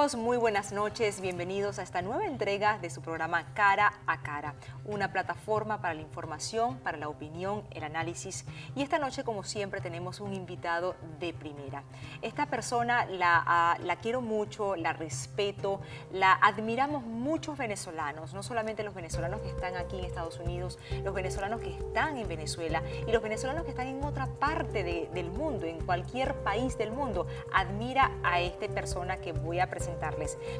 amigos, muy buenas noches, bienvenidos a esta nueva entrega de su programa Cara a Cara, una plataforma para la información, para la opinión, el análisis, y esta noche como siempre tenemos un invitado de primera. Esta persona la quiero mucho, la respeto, la admiramos muchos venezolanos, no solamente los venezolanos que están aquí en Estados Unidos, los venezolanos que están en Venezuela y los venezolanos que están en otra parte del mundo, en cualquier país del mundo, admira a esta persona que voy a presentarles.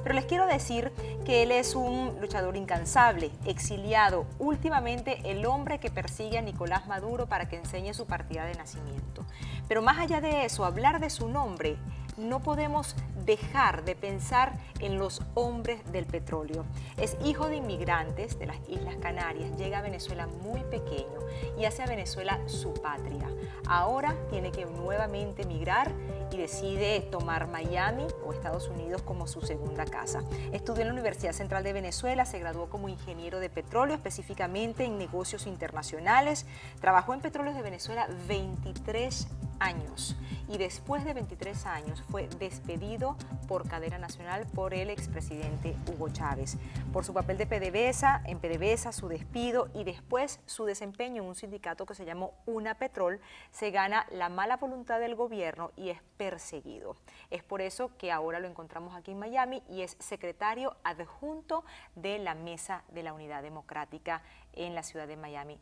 Pero les quiero decir que él es un luchador incansable, exiliado, últimamente el hombre que persigue a Nicolás Maduro para que enseñe su partida de nacimiento. Pero más allá de eso, hablar de su nombre, no podemos dejar de pensar en los hombres del petróleo. Es hijo de inmigrantes de las Islas Canarias, llega a Venezuela muy pequeño y hace a Venezuela su patria. Ahora tiene que nuevamente migrar y decide tomar Miami o Estados Unidos como su segunda casa. Estudió en la Universidad Central de Venezuela, se graduó como ingeniero de petróleo, específicamente en negocios internacionales. Trabajó en Petróleos de Venezuela 23 años y después de 23 años fue despedido por cadena nacional por el expresidente Hugo Chávez. Por su papel de en PDVSA, su despido y después su desempeño en un sindicato que se llamó Unapetrol, se gana la mala voluntad del gobierno y es perseguido. Es por eso que ahora lo encontramos aquí en Miami y es secretario adjunto de la Mesa de la Unidad Democrática en la ciudad de Miami.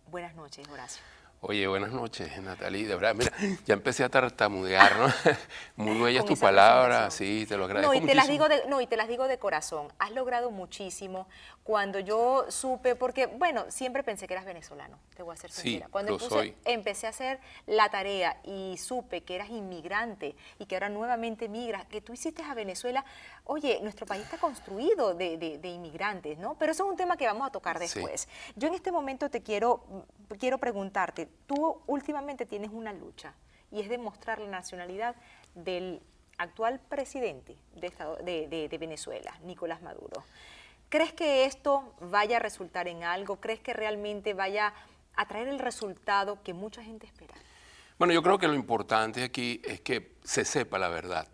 Buenas noches, Horacio. Oye, buenas noches, Natalie. De verdad, mira, ya empecé a tartamudear, ¿no? Muy bellas tus palabras, sí, te lo agradezco muchísimo. Y te las digo de corazón. Has logrado muchísimo. Cuando yo supe, porque, bueno, siempre pensé que eras venezolano, te voy a ser sincera. Sí, Cuando soy. empecé a hacer la tarea y supe que eras inmigrante y que ahora nuevamente migras, que tú hiciste a Venezuela, oye, nuestro país está construido de inmigrantes, ¿no? Pero eso es un tema que vamos a tocar después. Sí. Yo en este momento te quiero preguntarte, tú últimamente tienes una lucha y es demostrar la nacionalidad del actual presidente de Venezuela, Nicolás Maduro. ¿Crees que esto vaya a resultar en algo? ¿Crees que realmente vaya a traer el resultado que mucha gente espera? Bueno, yo creo que lo importante aquí es que se sepa la verdad.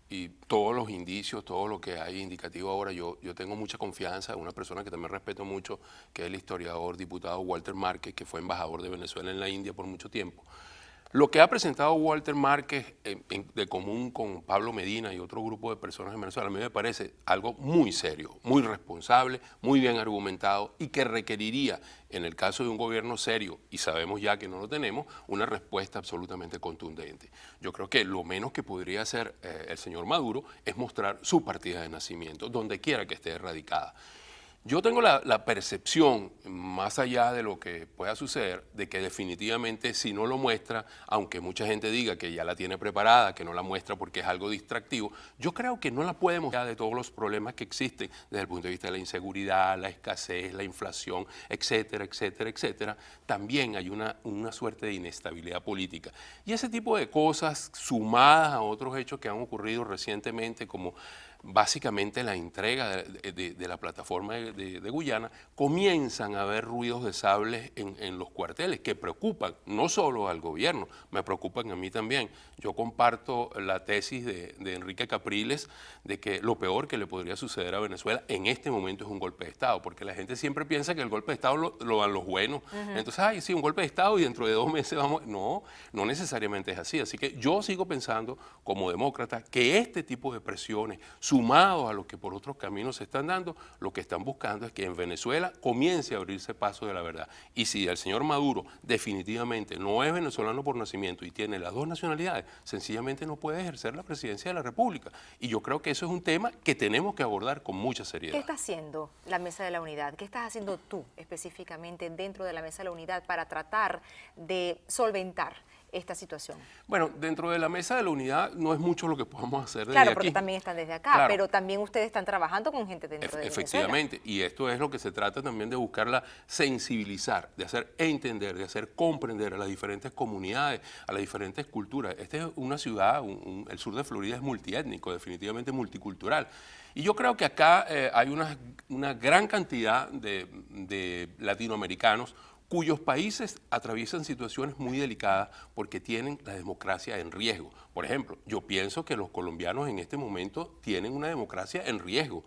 Y todos los indicios, todo lo que hay indicativo ahora, yo tengo mucha confianza en una persona que también respeto mucho, que es el historiador, diputado Walter Márquez, que fue embajador de Venezuela en la India por mucho tiempo. Lo que ha presentado Walter Márquez de común con Pablo Medina y otro grupo de personas en Venezuela, a mí me parece algo muy serio, muy responsable, muy bien argumentado y que requeriría, en el caso de un gobierno serio, y sabemos ya que no lo tenemos, una respuesta absolutamente contundente. Yo creo que lo menos que podría hacer el señor Maduro es mostrar su partida de nacimiento, donde quiera que esté radicada. Yo tengo la percepción, más allá de lo que pueda suceder, de que definitivamente si no lo muestra, aunque mucha gente diga que ya la tiene preparada, que no la muestra porque es algo distractivo, yo creo que no la puede mostrar de todos los problemas que existen desde el punto de vista de la inseguridad, la escasez, la inflación, etcétera, etcétera, etcétera. También hay una suerte de inestabilidad política. Y ese tipo de cosas, sumadas a otros hechos que han ocurrido recientemente, como básicamente la entrega de la plataforma de Guyana, comienzan a haber ruidos de sables en los cuarteles que preocupan no solo al gobierno, me preocupan a mí también. Yo comparto la tesis de Enrique Capriles de que lo peor que le podría suceder a Venezuela en este momento es un golpe de Estado, porque la gente siempre piensa que el golpe de Estado lo dan los buenos. Entonces, ay, sí, un golpe de Estado y dentro de 2 meses vamos... No necesariamente es así. Así que yo sigo pensando como demócrata que este tipo de presiones, sumados a lo que por otros caminos se están dando, lo que están buscando es que en Venezuela comience a abrirse paso de la verdad. Y si el señor Maduro definitivamente no es venezolano por nacimiento y tiene las 2 nacionalidades, sencillamente no puede ejercer la presidencia de la República. Y yo creo que eso es un tema que tenemos que abordar con mucha seriedad. ¿Qué está haciendo la Mesa de la Unidad? ¿Qué estás haciendo tú específicamente dentro de la Mesa de la Unidad para tratar de solventar esta situación? Bueno, dentro de la Mesa de la Unidad no es mucho lo que podamos hacer desde claro, aquí. porque también están desde acá, claro, pero también ustedes están trabajando con gente dentro de Venezuela. Efectivamente, y esto es lo que se trata también de buscarla sensibilizar, de hacer entender, de hacer comprender a las diferentes comunidades, a las diferentes culturas. Esta es una ciudad, el sur de Florida es multiétnico, definitivamente multicultural. Y yo creo que acá hay una gran cantidad de latinoamericanos cuyos países atraviesan situaciones muy delicadas porque tienen la democracia en riesgo. Por ejemplo, yo pienso que los colombianos en este momento tienen una democracia en riesgo.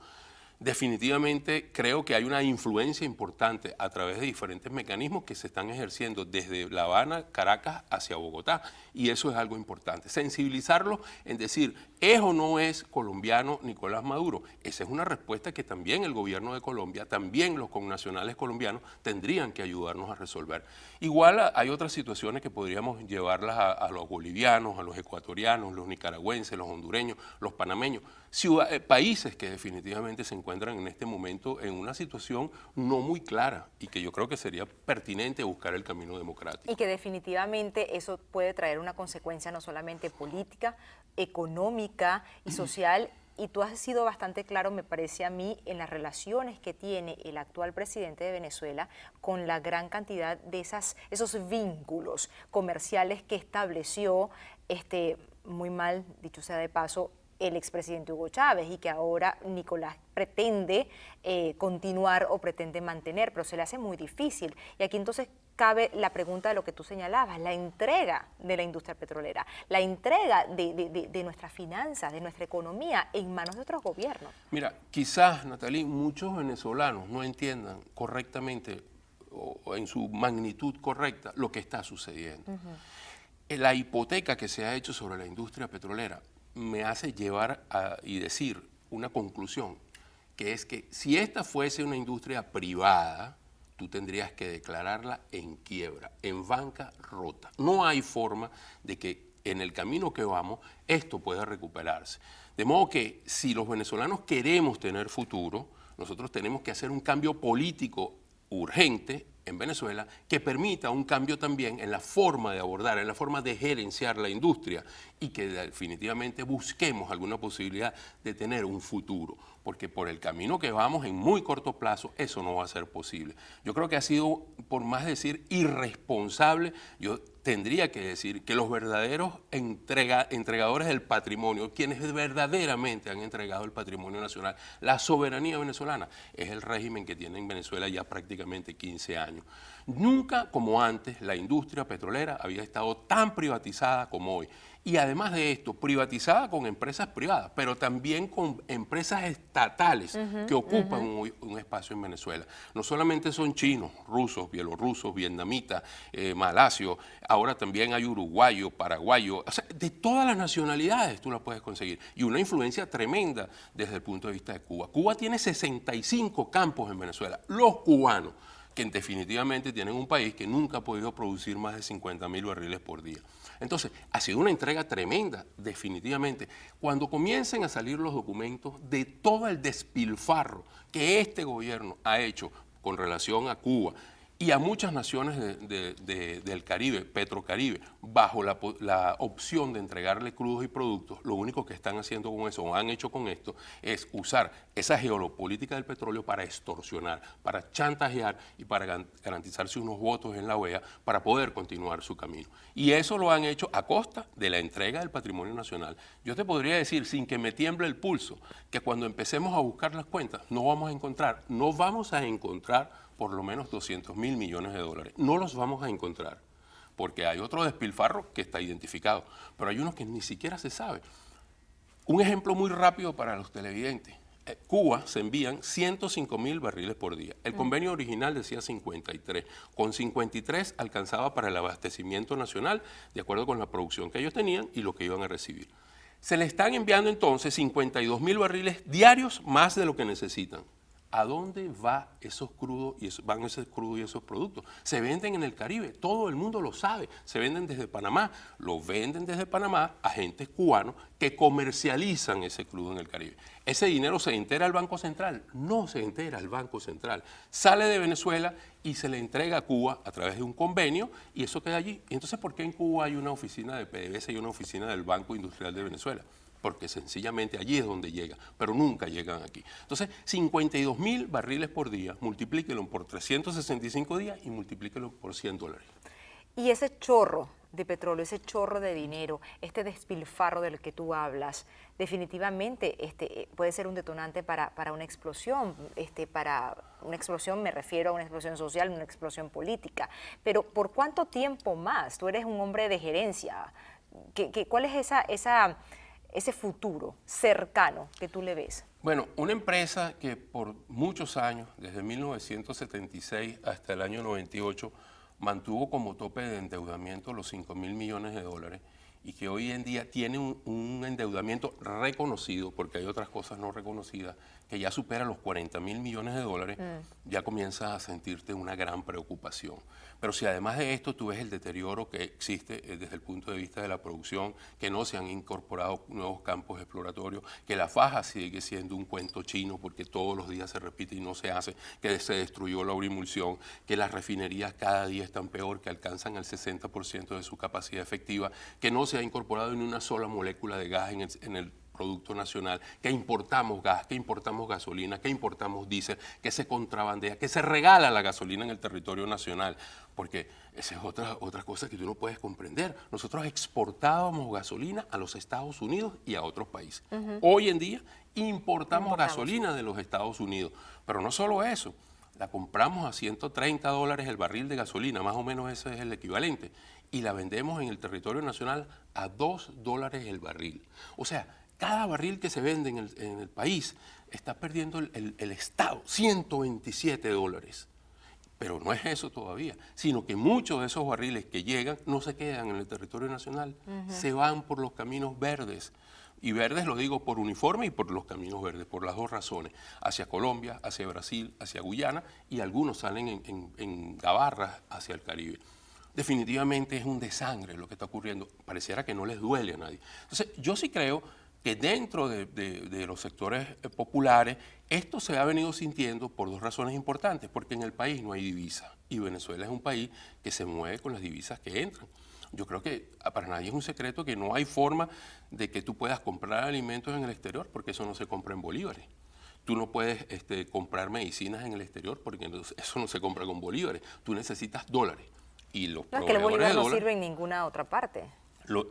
Definitivamente creo que hay una influencia importante a través de diferentes mecanismos que se están ejerciendo desde La Habana, Caracas hacia Bogotá, y eso es algo importante. Sensibilizarlos en decir, ¿es o no es colombiano Nicolás Maduro? Esa es una respuesta que también el gobierno de Colombia, también los connacionales colombianos tendrían que ayudarnos a resolver. Igual hay otras situaciones que podríamos llevarlas a los bolivianos, a los ecuatorianos, los nicaragüenses, los hondureños, los panameños, países que definitivamente se encuentran en este momento en una situación no muy clara y que yo creo que sería pertinente buscar el camino democrático. Y que definitivamente eso puede traer una consecuencia no solamente política, económica y social. Y tú has sido bastante claro, me parece a mí, en las relaciones que tiene el actual presidente de Venezuela con la gran cantidad de esos vínculos comerciales que estableció, muy mal, dicho sea de paso, el expresidente Hugo Chávez, y que ahora Nicolás pretende continuar o pretende mantener, pero se le hace muy difícil. Y aquí entonces cabe la pregunta de lo que tú señalabas, la entrega de la industria petrolera, la entrega de nuestras finanzas, de nuestra economía en manos de otros gobiernos. Mira, quizás, Natalie, muchos venezolanos no entiendan correctamente o en su magnitud correcta lo que está sucediendo. La hipoteca que se ha hecho sobre la industria petrolera me hace llevar y decir una conclusión, que es que si esta fuese una industria privada, tú tendrías que declararla en quiebra, en bancarrota. No hay forma de que en el camino que vamos esto pueda recuperarse. De modo que si los venezolanos queremos tener futuro, nosotros tenemos que hacer un cambio político urgente en Venezuela que permita un cambio también en la forma de abordar, en la forma de gerenciar la industria y que definitivamente busquemos alguna posibilidad de tener un futuro, porque por el camino que vamos en muy corto plazo eso no va a ser posible. Yo creo que ha sido, por más decir, irresponsable, yo tendría que decir que los verdaderos entregadores del patrimonio, quienes verdaderamente han entregado el patrimonio nacional, la soberanía venezolana, es el régimen que tiene en Venezuela ya prácticamente 15 años. Nunca como antes la industria petrolera había estado tan privatizada como hoy. Y además de esto, privatizada con empresas privadas, pero también con empresas estatales que ocupan un espacio en Venezuela. No solamente son chinos, rusos, bielorrusos, vietnamitas, malasios, ahora también hay uruguayos, paraguayos, o sea, de todas las nacionalidades tú las puedes conseguir. Y una influencia tremenda desde el punto de vista de Cuba. Cuba tiene 65 campos en Venezuela. Los cubanos, que definitivamente tienen un país que nunca ha podido producir más de 50.000 barriles por día. Entonces, ha sido una entrega tremenda, definitivamente. Cuando comiencen a salir los documentos de todo el despilfarro que este gobierno ha hecho con relación a Cuba y a muchas naciones del Caribe, Petrocaribe, bajo la opción de entregarle crudos y productos, lo único que están haciendo con eso, o han hecho con esto, es usar esa geopolítica del petróleo para extorsionar, para chantajear y para garantizarse unos votos en la OEA para poder continuar su camino. Y eso lo han hecho a costa de la entrega del patrimonio nacional. Yo te podría decir, sin que me tiemble el pulso, que cuando empecemos a buscar las cuentas, no vamos a encontrar por lo menos 200.000 millones de dólares. No los vamos a encontrar, porque hay otro despilfarro que está identificado, pero hay unos que ni siquiera se sabe. Un ejemplo muy rápido para los televidentes. Cuba se envían 105.000 barriles por día. El convenio original decía 53. Con 53 alcanzaba para el abastecimiento nacional, de acuerdo con la producción que ellos tenían y lo que iban a recibir. Se le están enviando entonces 52.000 barriles diarios más de lo que necesitan. ¿A dónde van esos crudos y esos productos? Se venden en el Caribe, todo el mundo lo sabe, se venden desde Panamá, lo venden desde Panamá a agentes cubanos que comercializan ese crudo en el Caribe. ¿Ese dinero se entera al Banco Central? No se entera al Banco Central. Sale de Venezuela y se le entrega a Cuba a través de un convenio y eso queda allí. ¿Y entonces por qué en Cuba hay una oficina de PDVSA y una oficina del Banco Industrial de Venezuela? Porque sencillamente allí es donde llega, pero nunca llegan aquí. Entonces, 52.000 barriles por día, multiplíquelo por 365 días y multiplíquelo por $100. Y ese chorro de petróleo, ese chorro de dinero, este despilfarro del que tú hablas, definitivamente puede ser un detonante para una explosión, para Una explosión, me refiero a una explosión social, una explosión política. Pero ¿por cuánto tiempo más? Tú eres un hombre de gerencia. ¿Cuál es ese futuro cercano que tú le ves? Bueno, una empresa que por muchos años, desde 1976 hasta el año 98, mantuvo como tope de endeudamiento los 5.000 millones de dólares y que hoy en día tiene un endeudamiento reconocido, porque hay otras cosas no reconocidas, que ya supera los 40.000 millones de dólares, ya comienzas a sentirte una gran preocupación. Pero si además de esto tú ves el deterioro que existe desde el punto de vista de la producción, que no se han incorporado nuevos campos exploratorios, que la faja sigue siendo un cuento chino porque todos los días se repite y no se hace, que se destruyó la urimulsión, que las refinerías cada día están peor, que alcanzan el 60% de su capacidad efectiva, que no se ha incorporado ni una sola molécula de gas en el Producto Nacional, que importamos gas, que importamos gasolina, que importamos diésel, que se contrabandea, que se regala la gasolina en el territorio nacional, porque esa es otra cosa que tú no puedes comprender. Nosotros exportábamos gasolina a los Estados Unidos y a otros países. Hoy en día importamos gasolina de los Estados Unidos, pero no solo eso. La compramos a $130 el barril de gasolina, más o menos ese es el equivalente, y la vendemos en el territorio nacional a $2 el barril. O sea, cada barril que se vende en el país está perdiendo el Estado $127. Pero no es eso todavía, sino que muchos de esos barriles que llegan no se quedan en el territorio nacional, se van por los caminos verdes. Y verdes lo digo por uniforme y por los caminos verdes, por las dos razones, hacia Colombia, hacia Brasil, hacia Guyana, y algunos salen en gabarras hacia el Caribe. Definitivamente es un desangre lo que está ocurriendo, pareciera que no les duele a nadie. Entonces, yo sí creo que dentro de los sectores populares esto se ha venido sintiendo por dos razones importantes, porque en el país no hay divisa y Venezuela es un país que se mueve con las divisas que entran. Yo creo que para nadie es un secreto que no hay forma de que tú puedas comprar alimentos en el exterior porque eso no se compra en bolívares. Tú no puedes comprar medicinas en el exterior porque eso no se compra con bolívares. Tú necesitas dólares. Y los no, es que el bolívar no dólares, sirve en ninguna otra parte.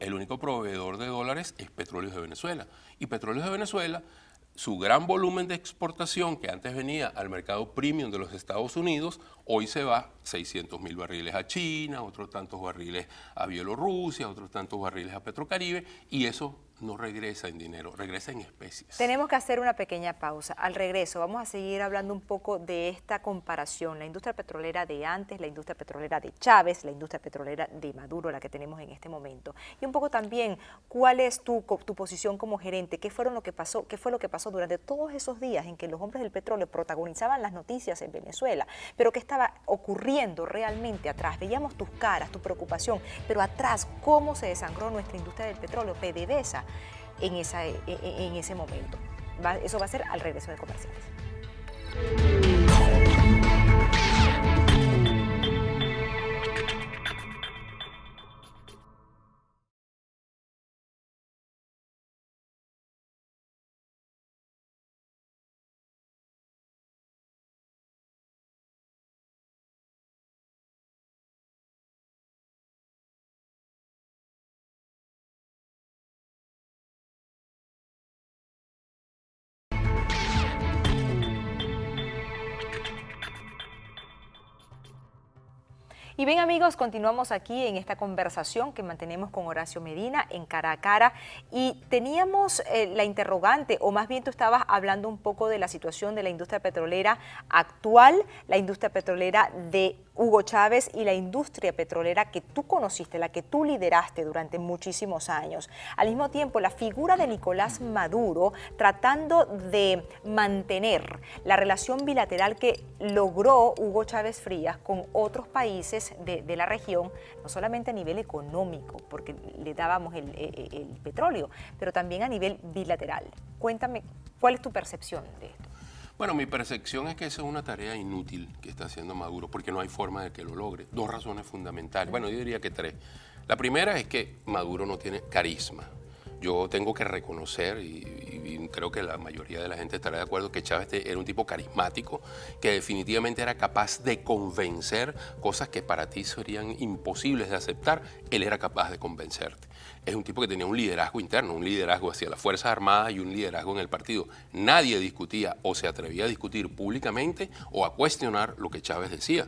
El único proveedor de dólares es Petróleos de Venezuela. Y Petróleos de Venezuela, su gran volumen de exportación que antes venía al mercado premium de los Estados Unidos, hoy se va 600.000 barriles a China, otros tantos barriles a Bielorrusia, otros tantos barriles a Petrocaribe, y eso no regresa en dinero, regresa en especies. Tenemos que hacer una pequeña pausa. Al regreso vamos a seguir hablando un poco de esta comparación, la industria petrolera de antes, la industria petrolera de Chávez, la industria petrolera de Maduro, la que tenemos en este momento. Y un poco también, ¿cuál es tu posición como gerente? ¿Qué fue lo que pasó durante todos esos días en que los hombres del petróleo protagonizaban las noticias en Venezuela? Pero ¿qué estaba ocurriendo realmente atrás? Veíamos tus caras, tu preocupación, pero atrás, ¿cómo se desangró nuestra industria del petróleo, PDVSA? En ese momento. Eso va a ser al regreso de comerciales. Y bien amigos, continuamos aquí en esta conversación que mantenemos con Horacio Medina en Cara a Cara y teníamos la interrogante, o más bien tú estabas hablando un poco de la situación de la industria petrolera actual, la industria petrolera de Hugo Chávez y la industria petrolera que tú conociste, la que tú lideraste durante muchísimos años. Al mismo tiempo, la figura de Nicolás Maduro tratando de mantener la relación bilateral que logró Hugo Chávez Frías con otros países de la región, no solamente a nivel económico, porque le dábamos el petróleo, pero también a nivel bilateral. Cuéntame, ¿cuál es tu percepción de esto? Bueno, mi percepción es que esa es una tarea inútil que está haciendo Maduro, porque no hay forma de que lo logre. Dos razones fundamentales, bueno, yo diría que tres. La primera es que Maduro no tiene carisma. yo tengo que reconocer, y creo que la mayoría de la gente estará de acuerdo, que Chávez era un tipo carismático, que definitivamente era capaz de convencer cosas que para ti serían imposibles de aceptar, él era capaz de convencerte. Es un tipo que tenía un liderazgo interno, un liderazgo hacia las Fuerzas Armadas y un liderazgo en el partido. Nadie discutía o se atrevía a discutir públicamente o a cuestionar lo que Chávez decía.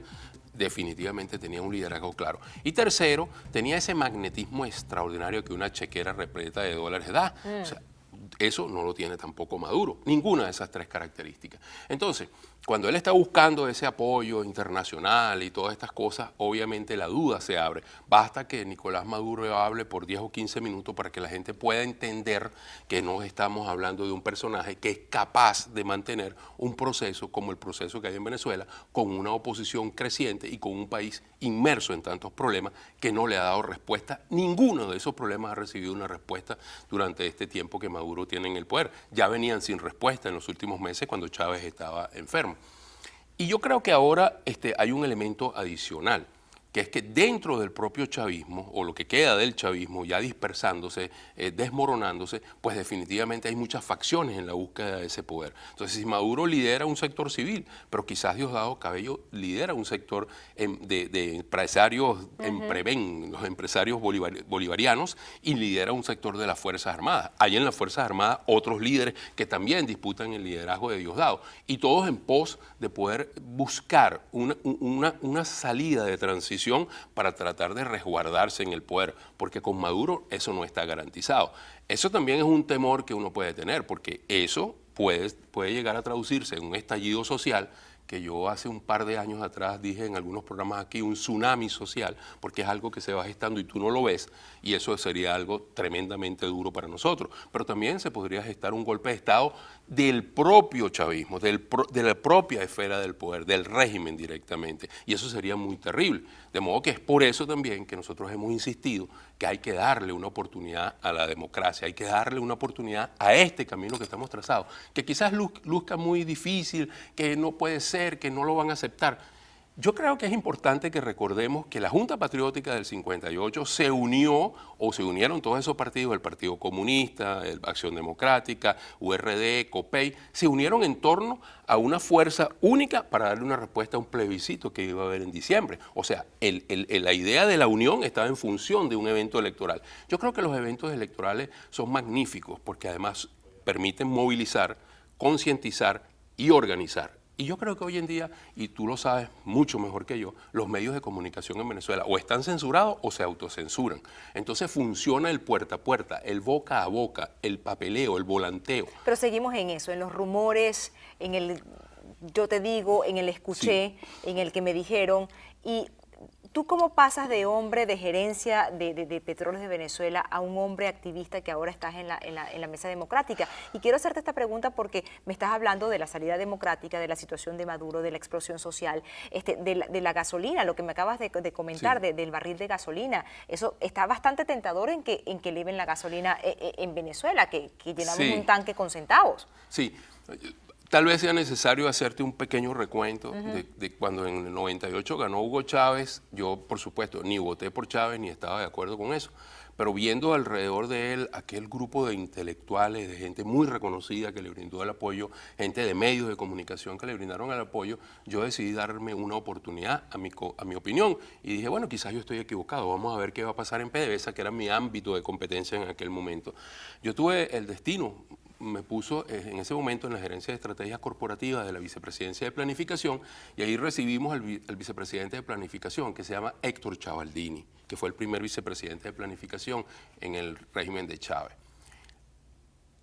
Definitivamente tenía un liderazgo claro. Y tercero, tenía ese magnetismo extraordinario que una chequera repleta de dólares da. O sea, eso no lo tiene tampoco Maduro, ninguna de esas tres características. Entonces, cuando él está buscando ese apoyo internacional y todas estas cosas, obviamente la duda se abre. Basta que Nicolás Maduro hable por 10 o 15 minutos para que la gente pueda entender que no estamos hablando de un personaje que es capaz de mantener un proceso como el proceso que hay en Venezuela, con una oposición creciente y con un país inmerso en tantos problemas que no le ha dado respuesta. Ninguno de esos problemas ha recibido una respuesta durante este tiempo que Maduro tiene en el poder. Ya venían sin respuesta en los últimos meses cuando Chávez estaba enfermo. Y yo creo que ahora hay un elemento adicional, que es que dentro del propio chavismo, o lo que queda del chavismo, ya dispersándose, desmoronándose, pues definitivamente hay muchas facciones en la búsqueda de ese poder. Entonces, si Maduro lidera un sector civil, pero quizás Diosdado Cabello lidera un sector de empresarios, los empresarios bolivarianos, y lidera un sector de las Fuerzas Armadas. Hay en las Fuerzas Armadas otros líderes que también disputan el liderazgo de Diosdado, y todos en pos de poder buscar una salida de transición para tratar de resguardarse en el poder, porque con Maduro eso no está garantizado. Eso también es un temor que uno puede tener, porque eso puede llegar a traducirse en un estallido social que yo hace un par de años atrás dije en algunos programas aquí, un tsunami social, porque es algo que se va gestando y tú no lo ves, y eso sería algo tremendamente duro para nosotros. Pero también se podría gestar un golpe de Estado del propio chavismo, de la propia esfera del poder, del régimen directamente, y eso sería muy terrible. De modo que es por eso también que nosotros hemos insistido que hay que darle una oportunidad a la democracia, hay que darle una oportunidad a este camino que estamos trazados, que quizás luzca muy difícil, que no puede ser, que no lo van a aceptar. Yo creo que es importante que recordemos que la Junta Patriótica del 58 se unió, o se unieron todos esos partidos, el Partido Comunista, el Acción Democrática, URD, COPEI, se unieron en torno a una fuerza única para darle una respuesta a un plebiscito que iba a haber en diciembre. O sea, la idea de la unión estaba en función de un evento electoral. Yo creo que los eventos electorales son magníficos porque además permiten movilizar, concientizar y organizar. Y yo creo que hoy en día, y tú lo sabes mucho mejor que yo, los medios de comunicación en Venezuela o están censurados o se autocensuran. Entonces funciona el puerta a puerta, el boca a boca, el papeleo, el volanteo. Pero seguimos en eso, en los rumores, en el yo te digo, en el escuché, sí, en el que me dijeron. Y ¿tú cómo pasas de hombre de gerencia de Petróleos de Venezuela a un hombre activista que ahora estás en la mesa democrática? Y quiero hacerte esta pregunta porque me estás hablando de la salida democrática, de la situación de Maduro, de la explosión social, de la gasolina, lo que me acabas de comentar, sí, del barril de gasolina. Eso está bastante tentador en que eleven la gasolina en Venezuela, que llenamos, sí, un tanque con centavos. Sí. Tal vez sea necesario hacerte un pequeño recuento de cuando en el 98 ganó Hugo Chávez. Yo, por supuesto, ni voté por Chávez ni estaba de acuerdo con eso. Pero viendo alrededor de él aquel grupo de intelectuales, de gente muy reconocida que le brindó el apoyo, gente de medios de comunicación que le brindaron el apoyo, yo decidí darme una oportunidad a mi opinión. Y dije, bueno, quizás yo estoy equivocado, vamos a ver qué va a pasar en PDVSA, que era mi ámbito de competencia en aquel momento. Yo tuve el destino, me puso en ese momento en la gerencia de estrategias corporativas de la vicepresidencia de planificación, y ahí recibimos al vicepresidente de planificación, que se llama Héctor Chavaldini, que fue el primer vicepresidente de planificación en el régimen de Chávez.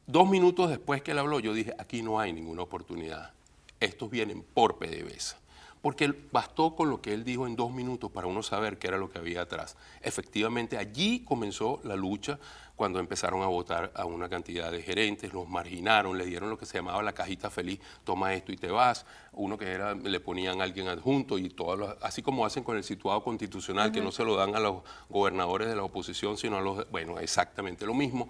2 minutos después que él habló, yo dije, aquí no hay ninguna oportunidad, estos vienen por PDVSA. Porque bastó con lo que él dijo en 2 minutos para uno saber qué era lo que había atrás. Efectivamente, allí comenzó la lucha cuando empezaron a votar a una cantidad de gerentes, los marginaron, le dieron lo que se llamaba la cajita feliz, toma esto y te vas, uno que era, le ponían a alguien adjunto y así como hacen con el situado constitucional, que no se lo dan a los gobernadores de la oposición, sino a los, bueno, exactamente lo mismo.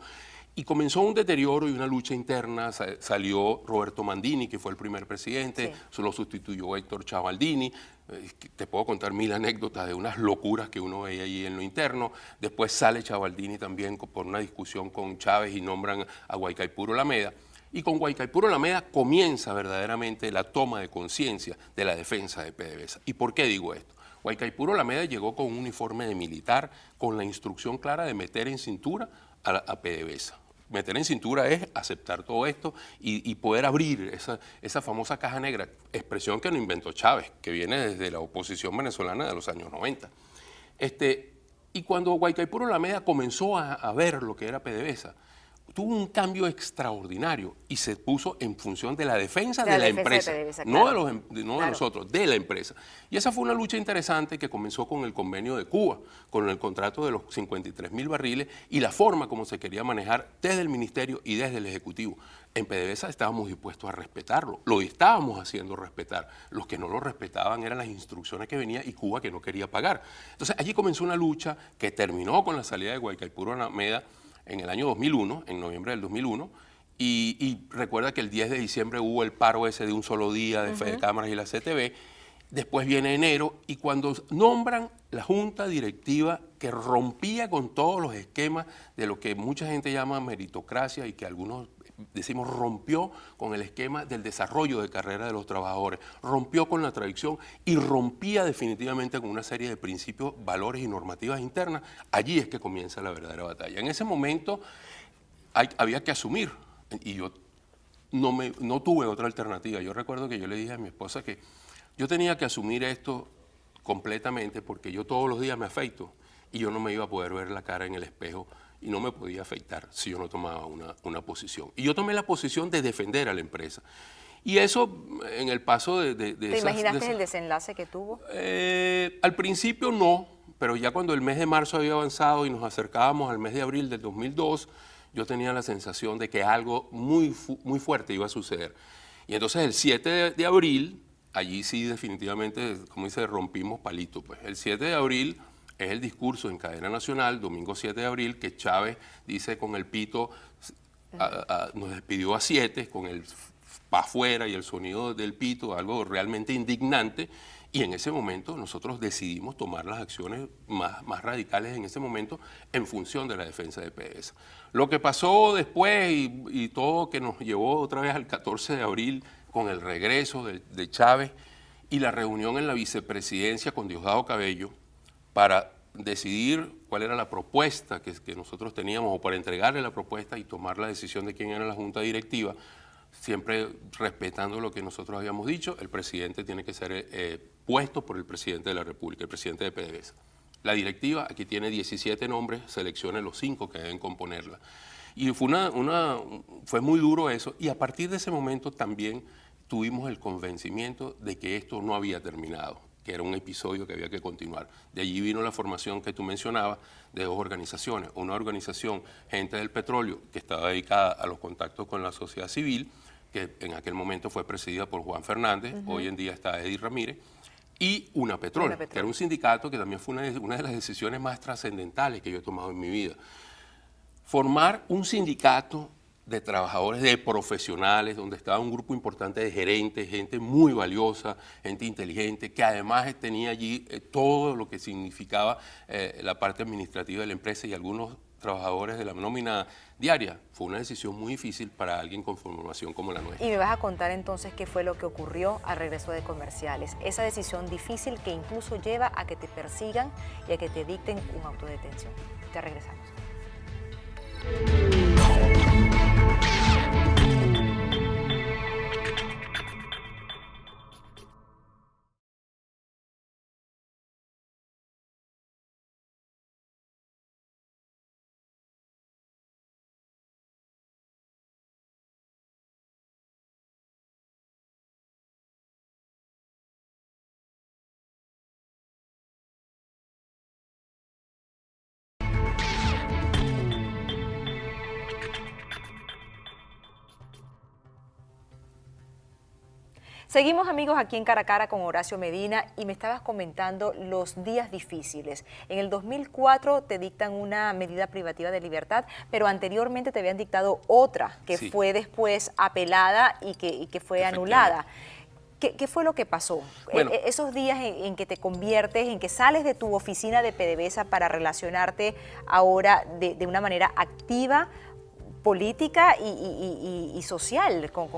Y comenzó un deterioro y una lucha interna. Salió Roberto Mandini, que fue el primer presidente, Sí. lo sustituyó Héctor Chavaldini. Te puedo contar mil anécdotas de unas locuras que uno veía allí en lo interno. Después sale Chavaldini también por una discusión con Chávez y nombran a Guaicaipuro Lameda. Y con Guaicaipuro Lameda comienza verdaderamente la toma de conciencia de la defensa de PDVSA. ¿Y por qué digo esto? Guaicaipuro Lameda llegó con un uniforme de militar, con la instrucción clara de meter en cintura a PDVSA. Meter en cintura es aceptar todo esto y poder abrir esa famosa caja negra, expresión que no inventó Chávez, que viene desde la oposición venezolana de los años 90. Y cuando Guaicaipuro Lameda comenzó a ver lo que era PDVSA, tuvo un cambio extraordinario y se puso en función de la defensa de la empresa, no de nosotros, de la empresa. Y esa fue una lucha interesante que comenzó con el convenio de Cuba, con el contrato de los 53.000 barriles y la forma como se quería manejar desde el ministerio y desde el Ejecutivo. En PDVSA estábamos dispuestos a respetarlo, lo estábamos haciendo respetar. Los que no lo respetaban eran las instrucciones que venía y Cuba que no quería pagar. Entonces allí comenzó una lucha que terminó con la salida de Guaicaipuro Lameda en el año 2001, en noviembre del 2001, y recuerda que el 10 de diciembre hubo el paro ese de un solo día de Fede Cámaras y la CTV. Después viene enero y cuando nombran la junta directiva que rompía con todos los esquemas de lo que mucha gente llama meritocracia y que algunos decimos rompió con el esquema del desarrollo de carrera de los trabajadores, rompió con la tradición y rompía definitivamente con una serie de principios, valores y normativas internas, allí es que comienza la verdadera batalla. En ese momento había que asumir, y yo no tuve otra alternativa. Yo recuerdo que yo le dije a mi esposa que yo tenía que asumir esto completamente porque yo todos los días me afeito y yo no me iba a poder ver la cara en el espejo y no me podía afeitar si yo no tomaba una posición. Y yo tomé la posición de defender a la empresa. Y eso en el paso ¿Te imaginaste el desenlace que tuvo? Al principio no, pero ya cuando el mes de marzo había avanzado y nos acercábamos al mes de abril del 2002, yo tenía la sensación de que algo muy fuerte iba a suceder. Y entonces el 7 de abril, allí sí definitivamente, como dice, rompimos palito. Pues. El 7 de abril es el discurso en cadena nacional, domingo 7 de abril, que Chávez dice con el pito, nos despidió a 7, con el pa' afuera y el sonido del pito, algo realmente indignante. Y en ese momento nosotros decidimos tomar las acciones más radicales en ese momento en función de la defensa de PDVSA. Lo que pasó después y todo que nos llevó otra vez al 14 de abril con el regreso de Chávez y la reunión en la vicepresidencia con Diosdado Cabello para decidir cuál era la propuesta que nosotros teníamos o para entregarle la propuesta y tomar la decisión de quién era la junta directiva, siempre respetando lo que nosotros habíamos dicho, el presidente tiene que ser puesto por el presidente de la República, el presidente de PDVSA. La directiva aquí tiene 17 nombres, seleccione los 5 que deben componerla. Y fue muy duro eso y a partir de ese momento también tuvimos el convencimiento de que esto no había terminado, que era un episodio que había que continuar. De allí vino la formación que tú mencionabas de 2 organizaciones. Una organización, Gente del Petróleo, que estaba dedicada a los contactos con la sociedad civil, que en aquel momento fue presidida por Juan Fernández, hoy en día está Eddie Ramírez, y Una Petrol, que era un sindicato que también fue una de las decisiones más trascendentales que yo he tomado en mi vida. Formar un sindicato de trabajadores, de profesionales, donde estaba un grupo importante de gerentes, gente muy valiosa, gente inteligente, que además tenía allí todo lo que significaba la parte administrativa de la empresa y algunos trabajadores de la nómina diaria. Fue una decisión muy difícil para alguien con formación como la nuestra. Y me vas a contar entonces qué fue lo que ocurrió al regreso de Comerciales. Esa decisión difícil que incluso lleva a que te persigan y a que te dicten un autodetención. Ya regresamos. Seguimos, amigos, aquí en Cara a Cara con Horacio Medina y me estabas comentando los días difíciles. En el 2004 te dictan una medida privativa de libertad, pero anteriormente te habían dictado otra que Sí. fue después apelada y que fue anulada. ¿Qué fue lo que pasó? Bueno. Esos días en que te conviertes, en que sales de tu oficina de PDVSA para relacionarte ahora de una manera activa, política y social con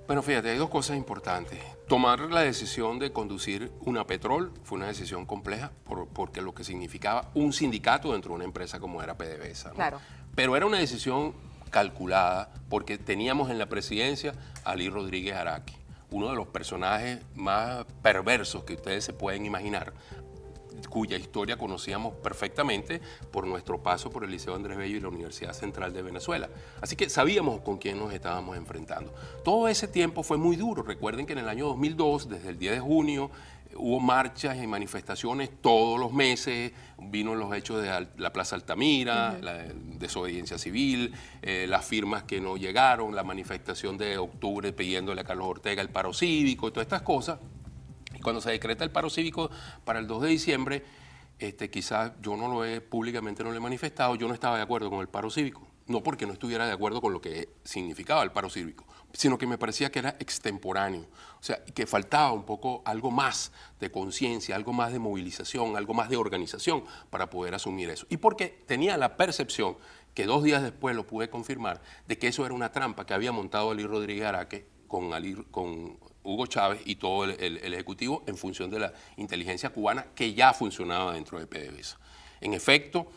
Bueno, fíjate, hay dos cosas importantes. Tomar la decisión de conducir una Petrol fue una decisión compleja porque lo que significaba un sindicato dentro de una empresa como era PDVSA, ¿no? Claro. Pero era una decisión calculada porque teníamos en la presidencia a Ali Rodríguez Araque, uno de los personajes más perversos que ustedes se pueden imaginar, cuya historia conocíamos perfectamente por nuestro paso por el Liceo Andrés Bello y la Universidad Central de Venezuela. Así que sabíamos con quién nos estábamos enfrentando. Todo ese tiempo fue muy duro. Recuerden que en el año 2002, desde el 10 de junio, hubo marchas y manifestaciones todos los meses, vino los hechos de la Plaza Altamira, la desobediencia civil, las firmas que no llegaron, la manifestación de octubre pidiéndole a Carlos Ortega el paro cívico y todas estas cosas. Cuando se decreta el paro cívico para el 2 de diciembre, quizás yo públicamente no lo he manifestado, yo no estaba de acuerdo con el paro cívico. No porque no estuviera de acuerdo con lo que significaba el paro cívico, sino que me parecía que era extemporáneo. O sea, que faltaba un poco algo más de conciencia, algo más de movilización, algo más de organización para poder asumir eso. Y porque tenía la percepción, que 2 días después lo pude confirmar, de que eso era una trampa que había montado Ali Rodríguez Araque con Hugo Chávez y todo el Ejecutivo en función de la inteligencia cubana que ya funcionaba dentro de PDVSA. En efecto,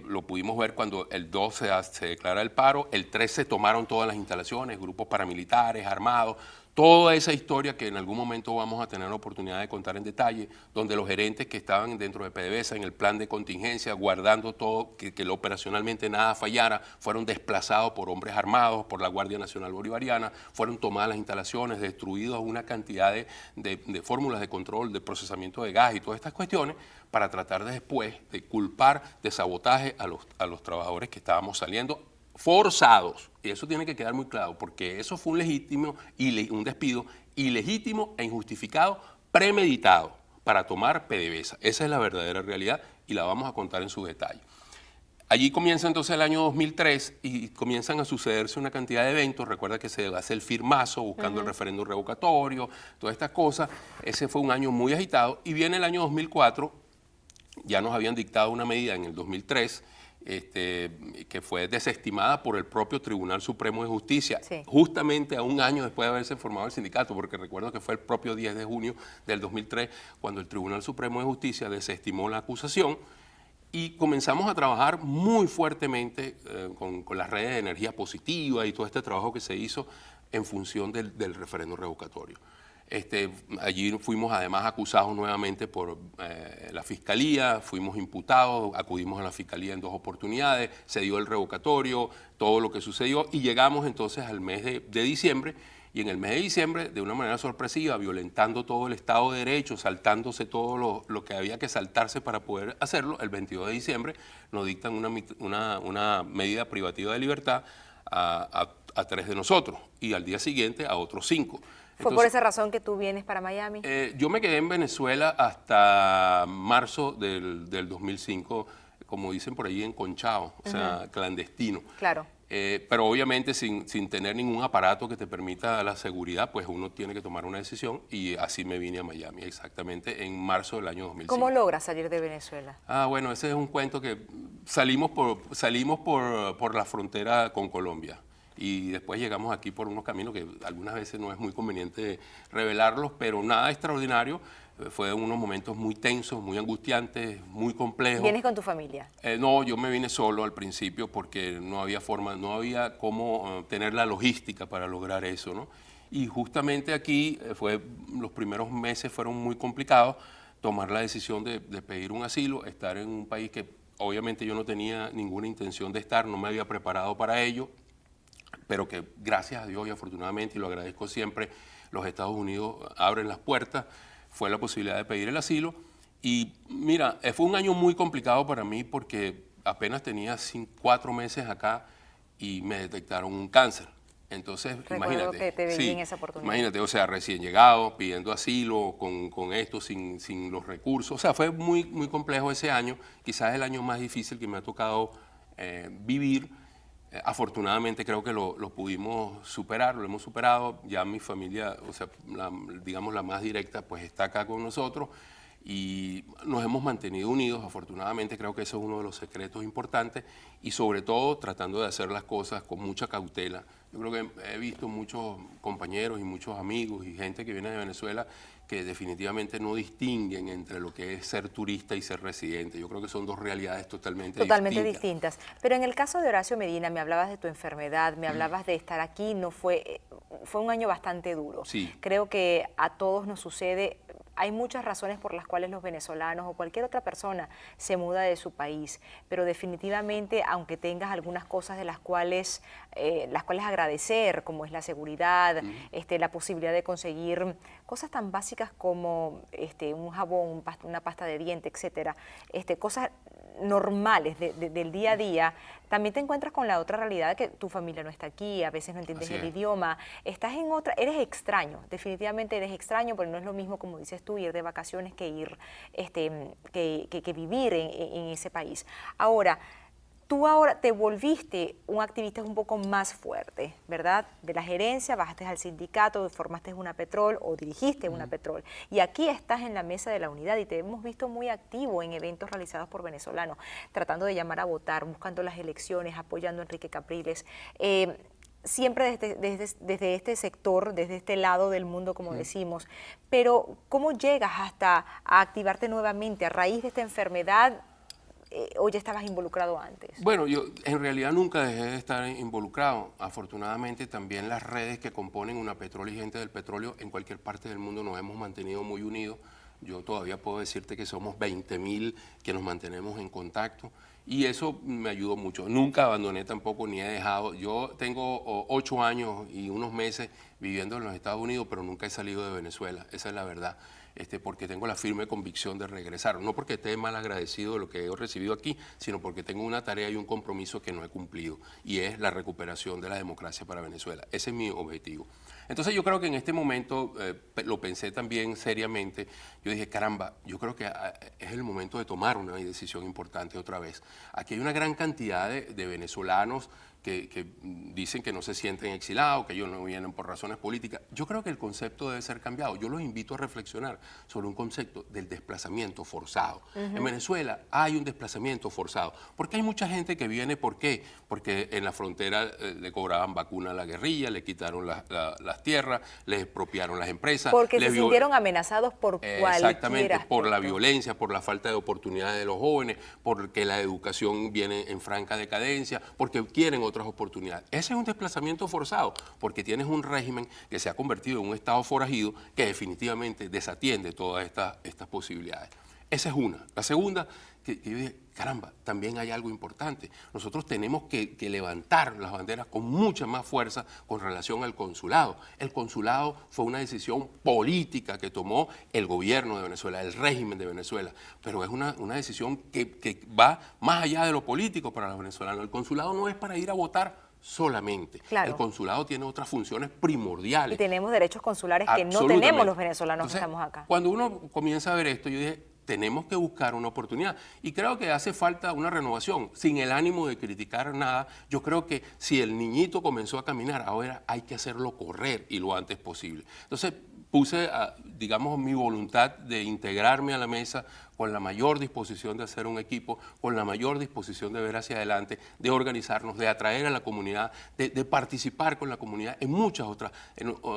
lo pudimos ver cuando el 2 se declara el paro, el 3 se tomaron todas las instalaciones, grupos paramilitares, armados, toda esa historia que en algún momento vamos a tener la oportunidad de contar en detalle, donde los gerentes que estaban dentro de PDVSA en el plan de contingencia, guardando todo, que operacionalmente nada fallara, fueron desplazados por hombres armados, por la Guardia Nacional Bolivariana, fueron tomadas las instalaciones, destruidas una cantidad de fórmulas de control, de procesamiento de gas y todas estas cuestiones, para tratar después de culpar de sabotaje a los trabajadores que estábamos saliendo forzados, y eso tiene que quedar muy claro, porque eso fue un despido ilegítimo e injustificado, premeditado, para tomar PDVSA. Esa es la verdadera realidad y la vamos a contar en su detalle. Allí comienza entonces el año 2003 y comienzan a sucederse una cantidad de eventos. Recuerda que se hace el firmazo buscando el referéndum revocatorio, todas estas cosas. Ese fue un año muy agitado y viene el año 2004, ya nos habían dictado una medida en el 2003, que fue desestimada por el propio Tribunal Supremo de Justicia, sí, justamente a un año después de haberse formado el sindicato, porque recuerdo que fue el propio 10 de junio del 2003 cuando el Tribunal Supremo de Justicia desestimó la acusación y comenzamos a trabajar muy fuertemente con las redes de energía positiva y todo este trabajo que se hizo en función del referéndum revocatorio. Allí fuimos además acusados nuevamente por la Fiscalía, fuimos imputados, acudimos a la Fiscalía en 2 oportunidades, se dio el revocatorio, todo lo que sucedió y llegamos entonces al mes de diciembre y en el mes de diciembre, de una manera sorpresiva, violentando todo el Estado de Derecho, saltándose todo lo que había que saltarse para poder hacerlo, el 22 de diciembre nos dictan una medida privativa de libertad a 3 de nosotros y al día siguiente a otros 5. ¿Fue por esa razón que tú vienes para Miami? Yo me quedé en Venezuela hasta marzo del 2005, como dicen por ahí, enconchado, o sea, clandestino. Claro. Pero obviamente sin tener ningún aparato que te permita la seguridad, pues uno tiene que tomar una decisión y así me vine a Miami, exactamente en marzo del año 2005. ¿Cómo logras salir de Venezuela? Bueno, ese es un cuento que salimos por la frontera con Colombia. Y después llegamos aquí por unos caminos que algunas veces no es muy conveniente revelarlos, pero nada extraordinario. Fue unos momentos muy tensos, muy angustiantes, muy complejos. ¿Vienes con tu familia? No, yo me vine solo al principio porque no había forma, no había cómo tener la logística para lograr eso, ¿no? Y justamente aquí los primeros meses fueron muy complicados, tomar la decisión de pedir un asilo, estar en un país que obviamente yo no tenía ninguna intención de estar, no me había preparado para ello, pero que gracias a Dios y afortunadamente, y lo agradezco siempre, los Estados Unidos abren las puertas, fue la posibilidad de pedir el asilo. Y mira, fue un año muy complicado para mí porque apenas tenía 4 meses acá y me detectaron un cáncer. Entonces, Recuerdo imagínate. que te veía en esa oportunidad. Imagínate, o sea, recién llegado, pidiendo asilo, con esto, sin los recursos. O sea, fue muy, muy complejo ese año, quizás el año más difícil que me ha tocado vivir. Afortunadamente creo que lo pudimos superar, lo hemos superado. Ya mi familia, o sea, digamos la más directa, pues está acá con nosotros y nos hemos mantenido unidos. Afortunadamente creo que eso es uno de los secretos importantes y sobre todo tratando de hacer las cosas con mucha cautela. Yo creo que he visto muchos compañeros y muchos amigos y gente que viene de Venezuela que definitivamente no distinguen entre lo que es ser turista y ser residente. Yo creo que son dos realidades totalmente distintas. Pero en el caso de Horacio Medina, me hablabas de tu enfermedad, me hablabas de estar aquí, fue un año bastante duro. Sí. Creo que a todos nos sucede. Hay muchas razones por las cuales los venezolanos o cualquier otra persona se muda de su país, pero definitivamente, aunque tengas algunas cosas de las cuales agradecer, como es la seguridad, la posibilidad de conseguir cosas tan básicas como un jabón, una pasta de diente, etcétera, cosas normales del día a día, también te encuentras con la otra realidad que tu familia no está aquí, a veces no entiendes el idioma, estás en otra, eres extraño, definitivamente eres extraño, pero no es lo mismo, como dices tú, ir de vacaciones que ir, que vivir en ese país. Ahora, tú ahora te volviste un activista un poco más fuerte, ¿verdad? De la gerencia, bajaste al sindicato, formaste una Petrol o dirigiste una Petrol. Y aquí estás en la mesa de la unidad y te hemos visto muy activo en eventos realizados por venezolanos, tratando de llamar a votar, buscando las elecciones, apoyando a Enrique Capriles. Siempre desde este sector, desde este lado del mundo, como decimos. Pero, ¿cómo llegas hasta a activarte nuevamente a raíz de esta enfermedad? ¿O ya estabas involucrado antes? Bueno, yo en realidad nunca dejé de estar involucrado. Afortunadamente también las redes que componen una Petrol y Gente del Petróleo en cualquier parte del mundo nos hemos mantenido muy unidos. Yo todavía puedo decirte que somos 20.000 que nos mantenemos en contacto y eso me ayudó mucho. Nunca abandoné tampoco ni he dejado. Yo tengo 8 años y unos meses viviendo en los Estados Unidos, pero nunca he salido de Venezuela, esa es la verdad. Porque tengo la firme convicción de regresar, no porque esté mal agradecido de lo que he recibido aquí, sino porque tengo una tarea y un compromiso que no he cumplido, y es la recuperación de la democracia para Venezuela. Ese es mi objetivo. Entonces yo creo que en este momento, lo pensé también seriamente, yo dije, caramba, yo creo que es el momento de tomar una decisión importante otra vez. Aquí hay una gran cantidad de venezolanos que dicen que no se sienten exilados, que ellos no vienen por razones políticas. Yo creo que el concepto debe ser cambiado. Yo los invito a reflexionar sobre un concepto del desplazamiento forzado. En Venezuela hay un desplazamiento forzado. Porque hay mucha gente que viene, ¿por qué? Porque en la frontera le cobraban vacuna a la guerrilla, le quitaron las tierras, les expropiaron las empresas. Porque se sintieron amenazados por cualquier Exactamente, aspecto. por la violencia, por la falta de oportunidades de los jóvenes, porque la educación viene en franca decadencia, porque quieren otras oportunidades. Ese es un desplazamiento forzado, porque tienes un régimen que se ha convertido en un estado forajido que definitivamente desatiende todas estas posibilidades. Esa es una. La segunda, que yo dije, caramba, también hay algo importante. Nosotros tenemos que levantar las banderas con mucha más fuerza con relación al consulado. El consulado fue una decisión política que tomó el gobierno de Venezuela, el régimen de Venezuela, pero es una decisión que va más allá de lo político para los venezolanos. El consulado no es para ir a votar solamente. Claro. El consulado tiene otras funciones primordiales. Y tenemos derechos consulares que no tenemos los venezolanos. Entonces, que estamos acá. Cuando uno comienza a ver esto, yo dije, tenemos que buscar una oportunidad. Y creo que hace falta una renovación, sin el ánimo de criticar nada. Yo creo que si el niñito comenzó a caminar, ahora hay que hacerlo correr y lo antes posible. Entonces puse, digamos, mi voluntad de integrarme a la mesa con la mayor disposición de hacer un equipo, con la mayor disposición de ver hacia adelante, de organizarnos, de atraer a la comunidad, de participar con la comunidad en muchas otras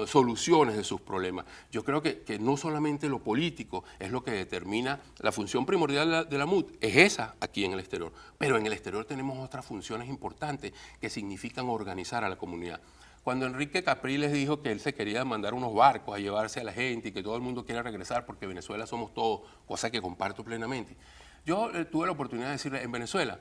soluciones de sus problemas. Yo creo que no solamente lo político es lo que determina la función primordial de la MUD, es esa aquí en el exterior, pero en el exterior tenemos otras funciones importantes que significan organizar a la comunidad. Cuando Enrique Capriles dijo que él se quería mandar unos barcos a llevarse a la gente y que todo el mundo quiere regresar porque Venezuela somos todos, cosa que comparto plenamente. Yo tuve la oportunidad de decirle, en Venezuela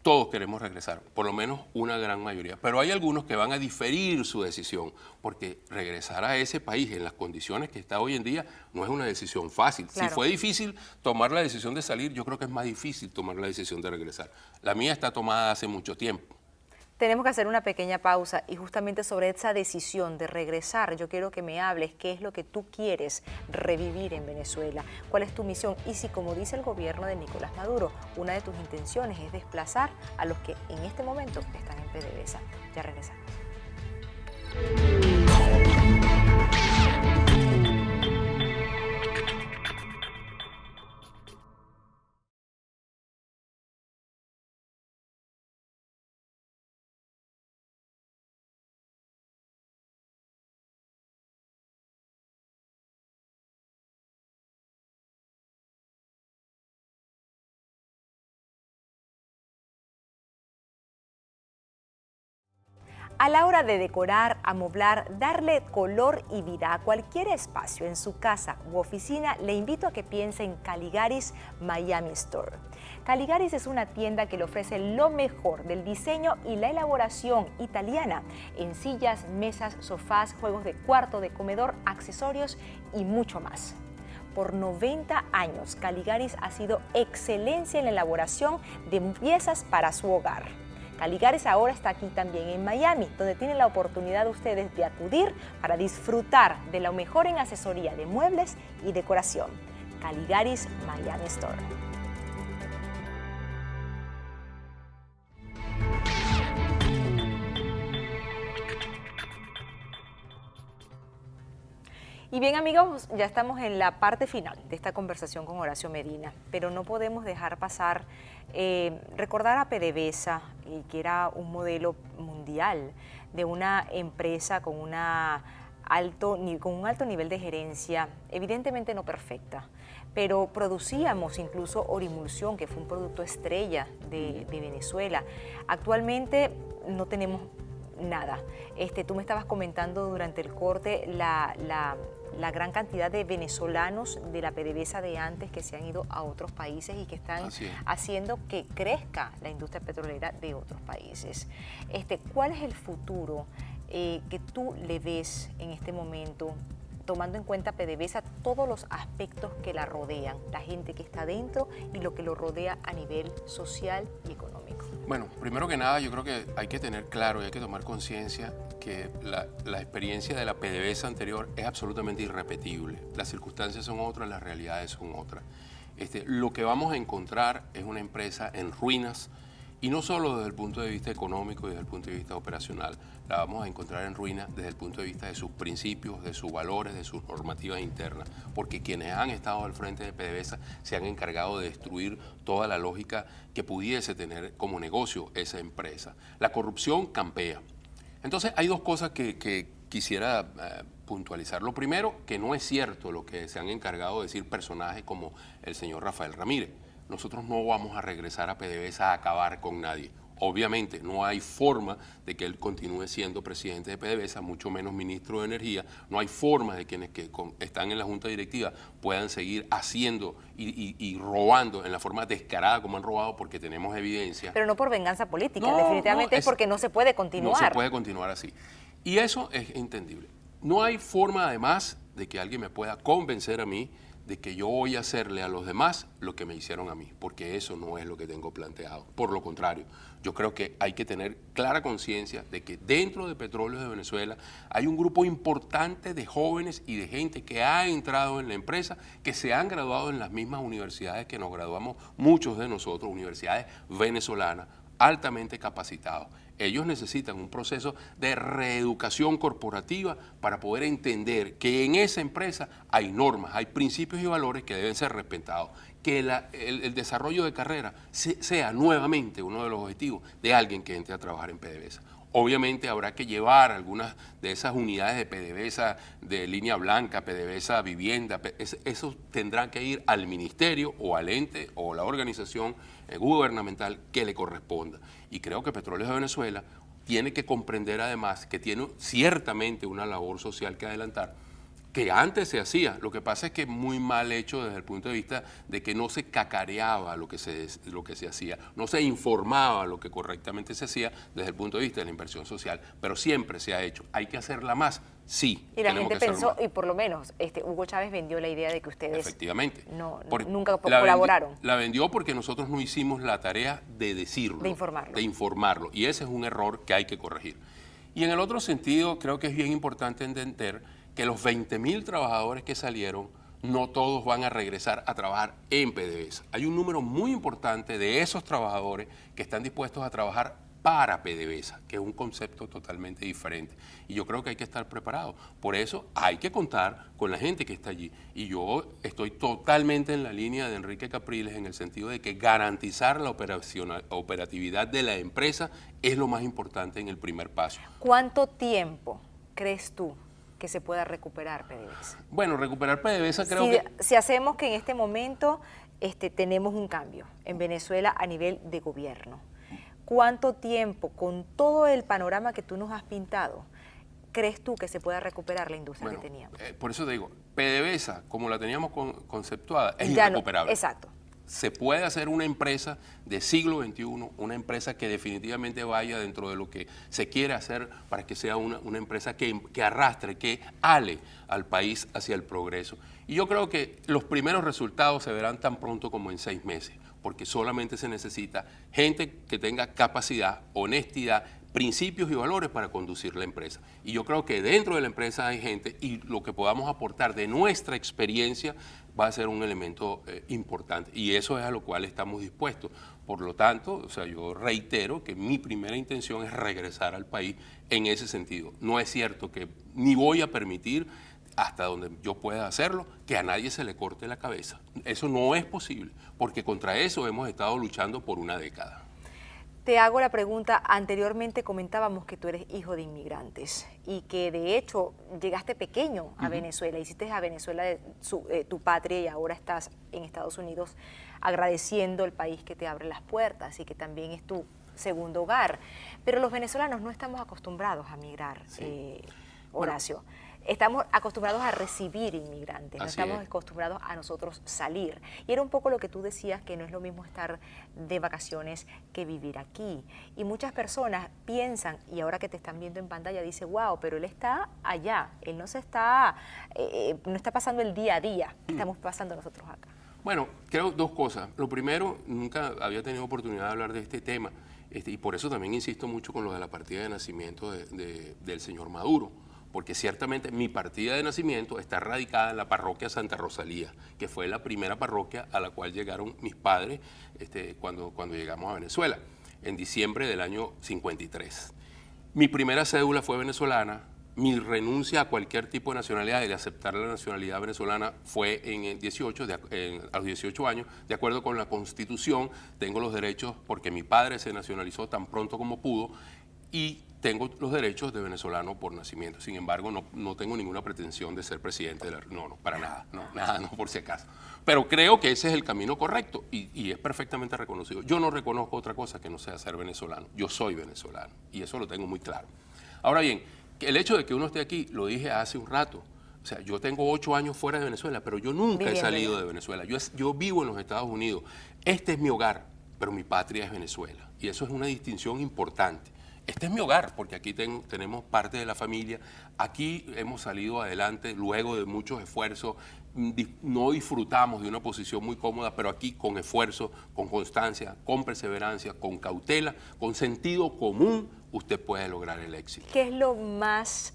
todos queremos regresar, por lo menos una gran mayoría, pero hay algunos que van a diferir su decisión, porque regresar a ese país en las condiciones que está hoy en día no es una decisión fácil. Claro. Si fue difícil tomar la decisión de salir, yo creo que es más difícil tomar la decisión de regresar. La mía está tomada hace mucho tiempo. Tenemos que hacer una pequeña pausa y justamente sobre esa decisión de regresar, yo quiero que me hables qué es lo que tú quieres revivir en Venezuela, cuál es tu misión y si, como dice el gobierno de Nicolás Maduro, una de tus intenciones es desplazar a los que en este momento están en PDVSA. Ya regresamos. A la hora de decorar, amoblar, darle color y vida a cualquier espacio en su casa u oficina, le invito a que piense en Caligaris Miami Store. Caligaris es una tienda que le ofrece lo mejor del diseño y la elaboración italiana en sillas, mesas, sofás, juegos de cuarto, de comedor, accesorios y mucho más. Por 90 años, Caligaris ha sido excelencia en la elaboración de piezas para su hogar. Caligaris ahora está aquí también en Miami, donde tienen la oportunidad ustedes de acudir para disfrutar de lo mejor en asesoría de muebles y decoración. Caligaris Miami Store. Y bien amigos, ya estamos en la parte final de esta conversación con Horacio Medina, pero no podemos dejar pasar, recordar a PDVSA, que era un modelo mundial de una empresa con un alto nivel de gerencia, evidentemente no perfecta, pero producíamos incluso Orimulsión, que fue un producto estrella de Venezuela. Actualmente no tenemos nada. Tú me estabas comentando durante el corte la gran cantidad de venezolanos de la PDVSA de antes que se han ido a otros países y que están haciendo que crezca la industria petrolera de otros países. ¿Cuál es el futuro que tú le ves en este momento, tomando en cuenta PDVSA todos los aspectos que la rodean, la gente que está dentro y lo que lo rodea a nivel social y económico? Bueno, primero que nada, yo creo que hay que tener claro y hay que tomar conciencia que la experiencia de la PDVSA anterior es absolutamente irrepetible. Las circunstancias son otras, las realidades son otras. Lo que vamos a encontrar es una empresa en ruinas, y no solo desde el punto de vista económico y desde el punto de vista operacional, la vamos a encontrar en ruinas desde el punto de vista de sus principios, de sus valores, de sus normativas internas, porque quienes han estado al frente de PDVSA se han encargado de destruir toda la lógica que pudiese tener como negocio esa empresa. La corrupción campea. Entonces hay dos cosas que quisiera puntualizar. Lo primero, que no es cierto lo que se han encargado de decir personajes como el señor Rafael Ramírez. Nosotros no vamos a regresar a PDVSA a acabar con nadie. Obviamente no hay forma de que él continúe siendo presidente de PDVSA, mucho menos ministro de Energía. No hay forma de quienes están en la junta directiva puedan seguir haciendo y robando en la forma descarada como han robado, porque tenemos evidencia. Pero no por venganza política, definitivamente es porque no se puede continuar. No se puede continuar así. Y eso es entendible. No hay forma además de que alguien me pueda convencer a mí de que yo voy a hacerle a los demás lo que me hicieron a mí, porque eso no es lo que tengo planteado. Por lo contrario, yo creo que hay que tener clara conciencia de que dentro de Petróleos de Venezuela hay un grupo importante de jóvenes y de gente que ha entrado en la empresa, que se han graduado en las mismas universidades que nos graduamos muchos de nosotros, universidades venezolanas, altamente capacitados. Ellos necesitan un proceso de reeducación corporativa para poder entender que en esa empresa hay normas, hay principios y valores que deben ser respetados, que el desarrollo de carrera sea nuevamente uno de los objetivos de alguien que entre a trabajar en PDVSA. Obviamente habrá que llevar algunas de esas unidades de PDVSA de línea blanca, PDVSA vivienda, esos tendrán que ir al ministerio o al ente o la organización gubernamental que le corresponda. Y creo que Petróleos de Venezuela tiene que comprender además que tiene ciertamente una labor social que adelantar, que antes se hacía. Lo que pasa es que muy mal hecho desde el punto de vista de que no se cacareaba lo que se hacía, no se informaba lo que correctamente se hacía desde el punto de vista de la inversión social, pero siempre se ha hecho. ¿Hay que hacerla más? Sí. Y la gente pensó, y por lo menos Hugo Chávez vendió la idea de que ustedes efectivamente nunca colaboraron. La vendió porque nosotros no hicimos la tarea de decirlo, de informarlo, y ese es un error que hay que corregir. Y en el otro sentido, creo que es bien importante entender que los 20.000 trabajadores que salieron, no todos van a regresar a trabajar en PDVSA. Hay un número muy importante de esos trabajadores que están dispuestos a trabajar para PDVSA, que es un concepto totalmente diferente. Y yo creo que hay que estar preparado. Por eso hay que contar con la gente que está allí. Y yo estoy totalmente en la línea de Enrique Capriles en el sentido de que garantizar la operatividad de la empresa es lo más importante en el primer paso. ¿Cuánto tiempo crees tú que se pueda recuperar PDVSA? Bueno, recuperar PDVSA creo que... Si hacemos que en este momento tenemos un cambio en Venezuela a nivel de gobierno, ¿cuánto tiempo, con todo el panorama que tú nos has pintado, crees tú que se pueda recuperar la industria que teníamos? Por eso te digo, PDVSA, como la teníamos conceptuada, es irrecuperable. Exacto. Se puede hacer una empresa de siglo XXI, una empresa que definitivamente vaya dentro de lo que se quiere hacer para que sea una empresa que arrastre, que ale al país hacia el progreso. Y yo creo que los primeros resultados se verán tan pronto como en 6 meses, porque solamente se necesita gente que tenga capacidad, honestidad, principios y valores para conducir la empresa. Y yo creo que dentro de la empresa hay gente y lo que podamos aportar de nuestra experiencia va a ser un elemento importante. Y eso es a lo cual estamos dispuestos. Por lo tanto, o sea, yo reitero que mi primera intención es regresar al país en ese sentido. No es cierto que ni voy a permitir, hasta donde yo pueda hacerlo, que a nadie se le corte la cabeza. Eso no es posible, porque contra eso hemos estado luchando por una década. Te hago la pregunta, anteriormente comentábamos que tú eres hijo de inmigrantes y que de hecho llegaste pequeño a Venezuela, hiciste a Venezuela tu patria y ahora estás en Estados Unidos agradeciendo el país que te abre las puertas y que también es tu segundo hogar. Pero los venezolanos no estamos acostumbrados a migrar, Horacio. Bueno, estamos acostumbrados a recibir inmigrantes, no estamos acostumbrados a nosotros salir. Y era un poco lo que tú decías, que no es lo mismo estar de vacaciones que vivir aquí. Y muchas personas piensan, y ahora que te están viendo en pantalla, dicen, wow, pero él está allá, él no está pasando el día a día, estamos pasando nosotros acá. Bueno, creo 2 cosas. Lo primero, nunca había tenido oportunidad de hablar de este tema, y por eso también insisto mucho con lo de la partida de nacimiento del señor Maduro. Porque ciertamente mi partida de nacimiento está radicada en la parroquia Santa Rosalía, que fue la primera parroquia a la cual llegaron mis padres cuando llegamos a Venezuela, en diciembre del año 53. Mi primera cédula fue venezolana, mi renuncia a cualquier tipo de nacionalidad y de aceptar la nacionalidad venezolana fue a los 18 años, de acuerdo con la Constitución, tengo los derechos porque mi padre se nacionalizó tan pronto como pudo y tengo los derechos de venezolano por nacimiento. Sin embargo, no tengo ninguna pretensión de ser presidente no, para nada, no, por si acaso. Pero creo que ese es el camino correcto y es perfectamente reconocido. Yo no reconozco otra cosa que no sea ser venezolano. Yo soy venezolano y eso lo tengo muy claro. Ahora bien, el hecho de que uno esté aquí, lo dije hace un rato, o sea, yo tengo 8 años fuera de Venezuela, pero yo nunca he salido de Venezuela. Yo vivo en los Estados Unidos. Este es mi hogar, pero mi patria es Venezuela. Y eso es una distinción importante. Este es mi hogar, porque aquí tenemos parte de la familia. Aquí hemos salido adelante luego de muchos esfuerzos. No disfrutamos de una posición muy cómoda, pero aquí con esfuerzo, con constancia, con perseverancia, con cautela, con sentido común, usted puede lograr el éxito. ¿Qué es lo más,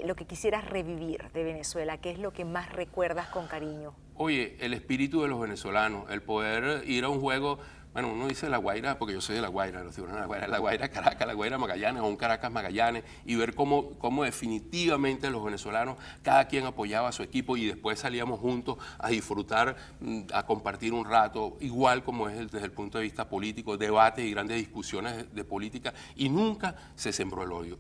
lo que quisieras revivir de Venezuela? ¿Qué es lo que más recuerdas con cariño? Oye, el espíritu de los venezolanos, el poder ir a un juego. Bueno, uno dice La Guaira, porque yo soy de La Guaira, no digo La Guaira Caracas, La Guaira Magallanes, o un Caracas Magallanes, y ver cómo definitivamente los venezolanos, cada quien apoyaba a su equipo y después salíamos juntos a disfrutar, a compartir un rato, igual como es desde el punto de vista político, debates y grandes discusiones de política, y nunca se sembró el odio.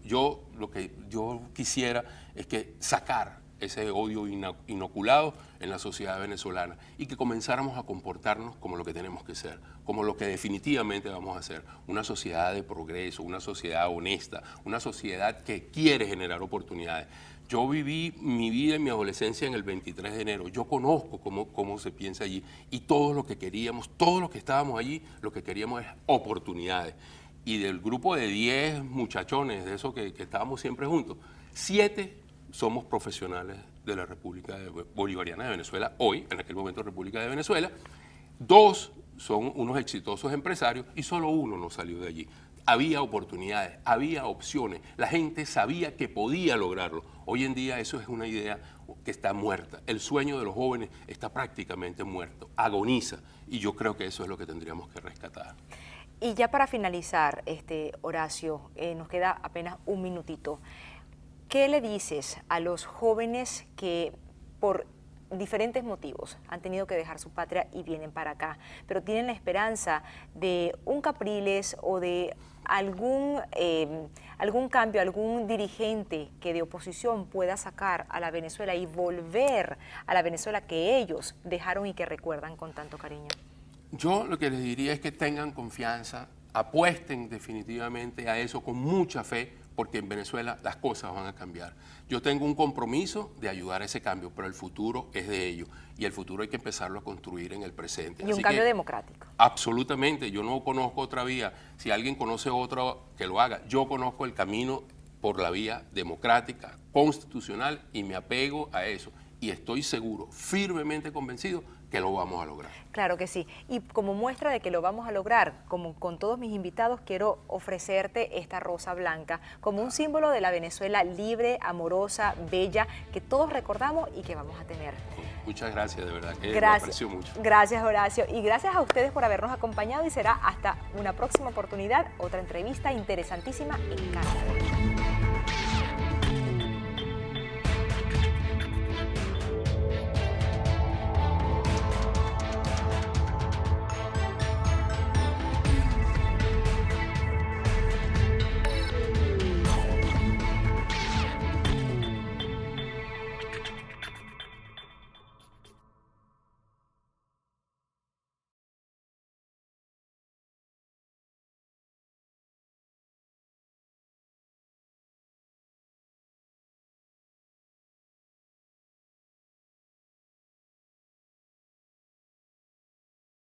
Lo que yo quisiera es que sacar ese odio inoculado en la sociedad venezolana y que comenzáramos a comportarnos como lo que tenemos que ser, como lo que definitivamente vamos a ser, una sociedad de progreso, una sociedad honesta, una sociedad que quiere generar oportunidades. Yo viví mi vida en mi adolescencia en el 23 de enero. Yo conozco cómo se piensa allí y todo lo que queríamos, todos los que estábamos allí, lo que queríamos es oportunidades. Y del grupo de 10 muchachones, de esos que estábamos siempre juntos, 7 somos profesionales de la República Bolivariana de Venezuela, hoy, en aquel momento República de Venezuela. 2 son unos exitosos empresarios y solo 1 no salió de allí. Había oportunidades, había opciones, la gente sabía que podía lograrlo. Hoy en día eso es una idea que está muerta. El sueño de los jóvenes está prácticamente muerto, agoniza, y yo creo que eso es lo que tendríamos que rescatar. Y ya para finalizar, Horacio, nos queda apenas un minutito. ¿Qué le dices a los jóvenes que por diferentes motivos han tenido que dejar su patria y vienen para acá, pero tienen la esperanza de un Capriles o de algún cambio, algún dirigente que de oposición pueda sacar a la Venezuela y volver a la Venezuela que ellos dejaron y que recuerdan con tanto cariño? Yo lo que les diría es que tengan confianza, apuesten definitivamente a eso con mucha fe, porque en Venezuela las cosas van a cambiar. Yo tengo un compromiso de ayudar a ese cambio, pero el futuro es de ellos y el futuro hay que empezarlo a construir en el presente. Y un cambio democrático. Absolutamente, yo no conozco otra vía. Si alguien conoce otra, que lo haga. Yo conozco el camino por la vía democrática, constitucional, y me apego a eso. Y estoy seguro, firmemente convencido, que lo vamos a lograr. Claro que sí. Y como muestra de que lo vamos a lograr, como con todos mis invitados, quiero ofrecerte esta rosa blanca como un símbolo de la Venezuela libre, amorosa, bella, que todos recordamos y que vamos a tener. Muchas gracias, de verdad, que lo aprecio mucho. Gracias, Horacio. Y gracias a ustedes por habernos acompañado y será hasta una próxima oportunidad, otra entrevista interesantísima en Cara a Cara.